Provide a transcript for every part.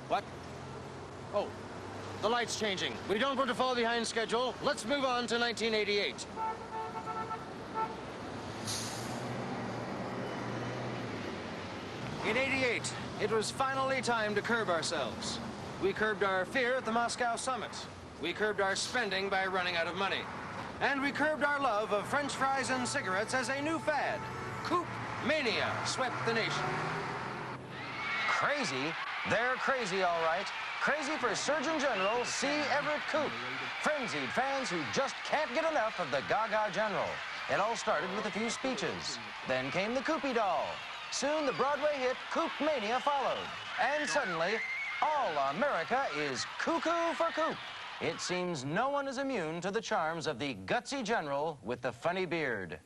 What? Oh, the light's changing. We don't want to fall behind schedule. Let's move on to 1988. In '88, it was finally time to curb ourselves. We curbed our fear at the Moscow summit. We curbed our spending by running out of money. And we curbed our love of French fries and cigarettes as a new fad. Coupe mania swept the nation. Crazy? They're crazy, all right. Crazy for Surgeon General C. Everett Koop. Frenzied fans who just can't get enough of the Gaga General. It all started with a few speeches. Then came the Koopy doll. Soon the Broadway hit Coupe Mania followed. And suddenly, all America is cuckoo for Koop. It seems no one is immune to the charms of the gutsy general with the funny beard.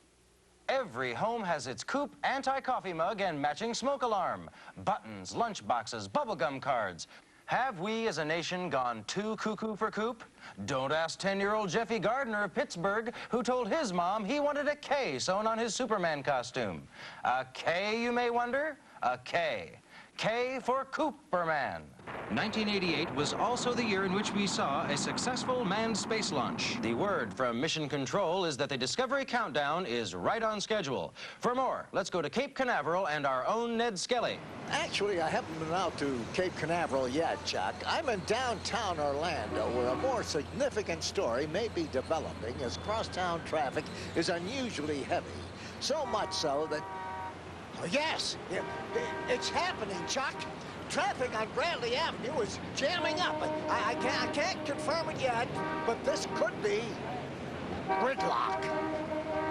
Every home has its Koop anti-coffee mug and matching smoke alarm. Buttons, lunch boxes, bubblegum cards. Have we as a nation gone too cuckoo for Koop? Don't ask 10-year-old Jeffy Gardner of Pittsburgh, who told his mom he wanted a K sewn on his Superman costume. A K, you may wonder? A K. K for Cooperman. 1988 was also the year in which we saw a successful manned space launch. The word from Mission Control is that the Discovery countdown is right on schedule. For more, let's go to Cape Canaveral and our own Ned Skelly. Actually, I haven't been out to Cape Canaveral yet, Chuck. I'm in downtown Orlando, where a more significant story may be developing as crosstown traffic is unusually heavy. So much so that... Yes, it's happening, Chuck. Traffic on Bradley Avenue is jamming up. I can't confirm it yet, but this could be gridlock.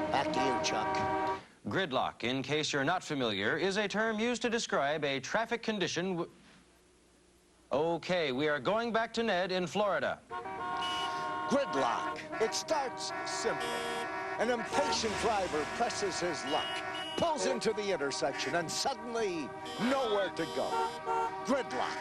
Back to you, Chuck. Gridlock, in case you're not familiar, is a term used to describe a traffic condition. Okay, we are going back to Ned in Florida. Gridlock. It starts simple. An impatient driver presses his luck, pulls into the intersection, and suddenly nowhere to go. Gridlock.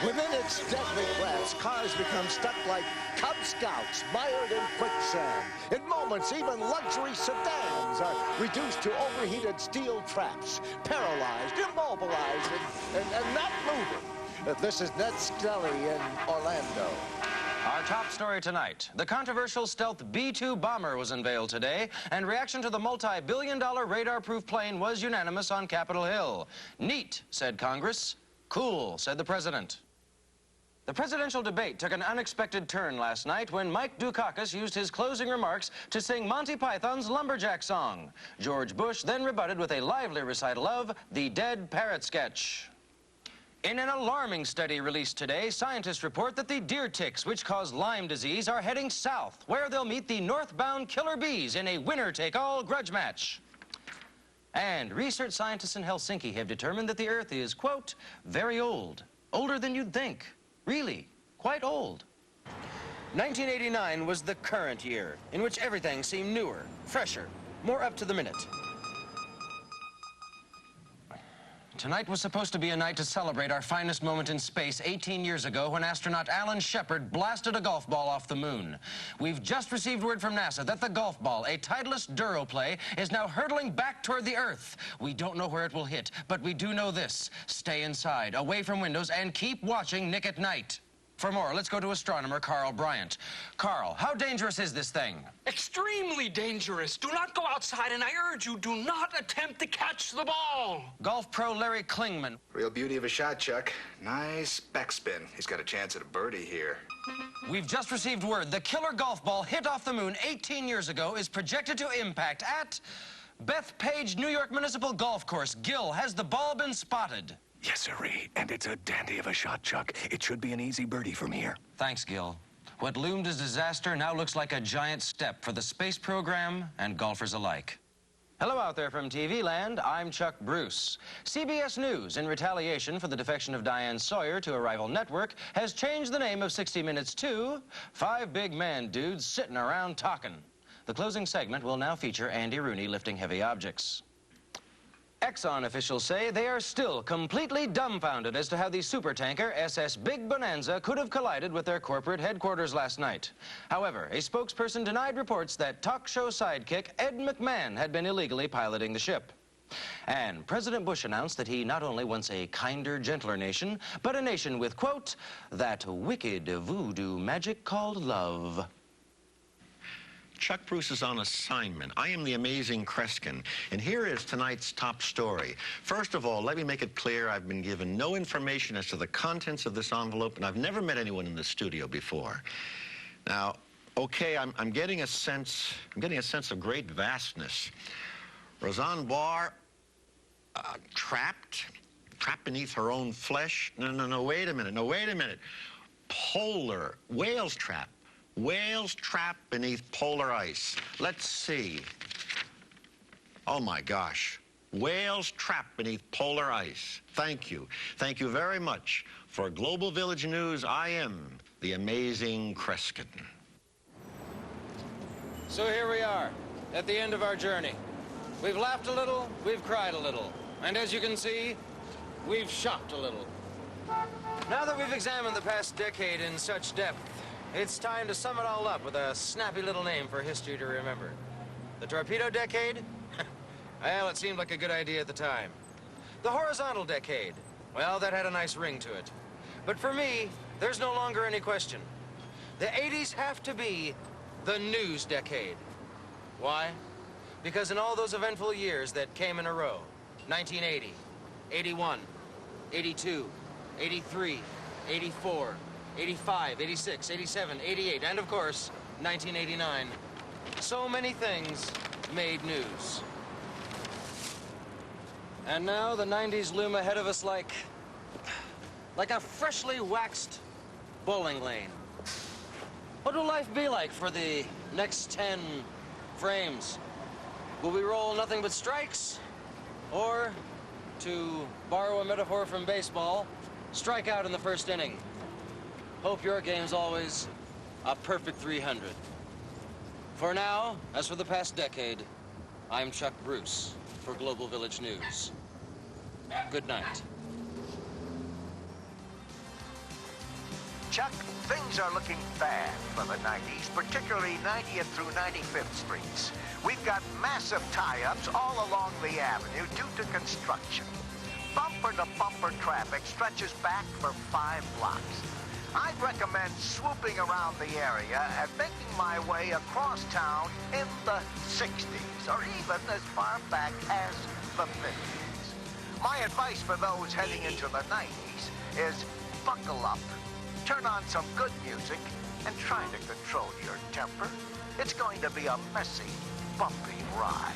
Within its deadly grasp, cars become stuck like Cub Scouts mired in quicksand. In moments, even luxury sedans are reduced to overheated steel traps, paralyzed, immobilized, and not moving. This is Ned Skelly in Orlando. Our top story tonight. The controversial stealth B-2 bomber was unveiled today, and reaction to the multi-billion-dollar radar-proof plane was unanimous on Capitol Hill. Neat, said Congress. Cool, said the president. The presidential debate took an unexpected turn last night when Mike Dukakis used his closing remarks to sing Monty Python's Lumberjack song. George Bush then rebutted with a lively recital of the Dead Parrot sketch. In an alarming study released today, scientists report that the deer ticks which cause Lyme disease are heading south, where they'll meet the northbound killer bees in a winner-take-all grudge match. And research scientists in Helsinki have determined that the Earth is, quote, very old. Older than you'd think. Really, quite old. 1989 was the current year, in which everything seemed newer, fresher, more up to the minute. Tonight was supposed to be a night to celebrate our finest moment in space 18 years ago when astronaut Alan Shepard blasted a golf ball off the moon. We've just received word from NASA that the golf ball, a Titleist Duroplay, is now hurtling back toward the Earth. We don't know where it will hit, but we do know this. Stay inside, away from windows, and keep watching Nick at Night. For more, let's go to astronomer Carl Bryant. Carl, how dangerous is this thing? Extremely dangerous. Do not go outside, and I urge you, do not attempt to catch the ball. Golf pro Larry Klingman. Real beauty of a shot, Chuck. Nice backspin. He's got a chance at a birdie here. We've just received word the killer golf ball hit off the moon 18 years ago is projected to impact at Bethpage New York Municipal Golf Course. Gil, has the ball been spotted? Yes, sirree, and it's a dandy of a shot, Chuck. It should be an easy birdie from here. Thanks, Gil. What loomed as disaster now looks like a giant step for the space program and golfers alike. Hello out there from TV land, I'm Chuck Bruce. CBS News, in retaliation for the defection of Diane Sawyer to a rival network, has changed the name of 60 Minutes to 5 Big Man Dudes Sitting Around Talkin'. The closing segment will now feature Andy Rooney lifting heavy objects. Exxon officials say they are still completely dumbfounded as to how the supertanker SS Big Bonanza could have collided with their corporate headquarters last night. However, a spokesperson denied reports that talk show sidekick Ed McMahon had been illegally piloting the ship. And President Bush announced that he not only wants a kinder, gentler nation, but a nation with, quote, that wicked voodoo magic called love. Chuck Bruce is on assignment. I am the amazing Kreskin, and here is tonight's top story. First of all, let me make it clear I've been given no information as to the contents of this envelope, and I've never met anyone in the studio before. Now, okay, I'm getting a sense of great vastness. Roseanne Barr, trapped beneath her own flesh. No, wait a minute. Polar, whales trapped beneath polar ice. Let's see. Oh my gosh, whales trapped beneath polar ice. Thank you very much. For Global Village News, I am the amazing Kreskin. So here we are, at the end of our journey. We've laughed a little, we've cried a little, and as you can see, we've shocked a little. Now that we've examined the past decade in such depth, it's time to sum it all up with a snappy little name for history to remember. The torpedo decade? Well, it seemed like a good idea at the time. The horizontal decade? Well, that had a nice ring to it. But for me, there's no longer any question. The 80s have to be the news decade. Why? Because in all those eventful years that came in a row, 1980, 81, 82, 83, 84, 85, 86, 87, 88, and of course, 1989. So many things made news. And now the 90s loom ahead of us like a freshly waxed bowling lane. What will life be like for the next 10 frames? Will we roll nothing but strikes? Or, to borrow a metaphor from baseball, strike out in the first inning? Hope your game's always a perfect 300. For now, as for the past decade, I'm Chuck Bruce for Global Village News. Good night. Chuck, things are looking bad for the 90s, particularly 90th through 95th Streets. We've got massive tie-ups all along the avenue due to construction. Bumper-to-bumper traffic stretches back for 5 blocks. I'd recommend swooping around the area and making my way across town in the 60s, or even as far back as the 50s. My advice for those heading into the 90s is buckle up, turn on some good music, and try to control your temper. It's going to be a messy, bumpy ride.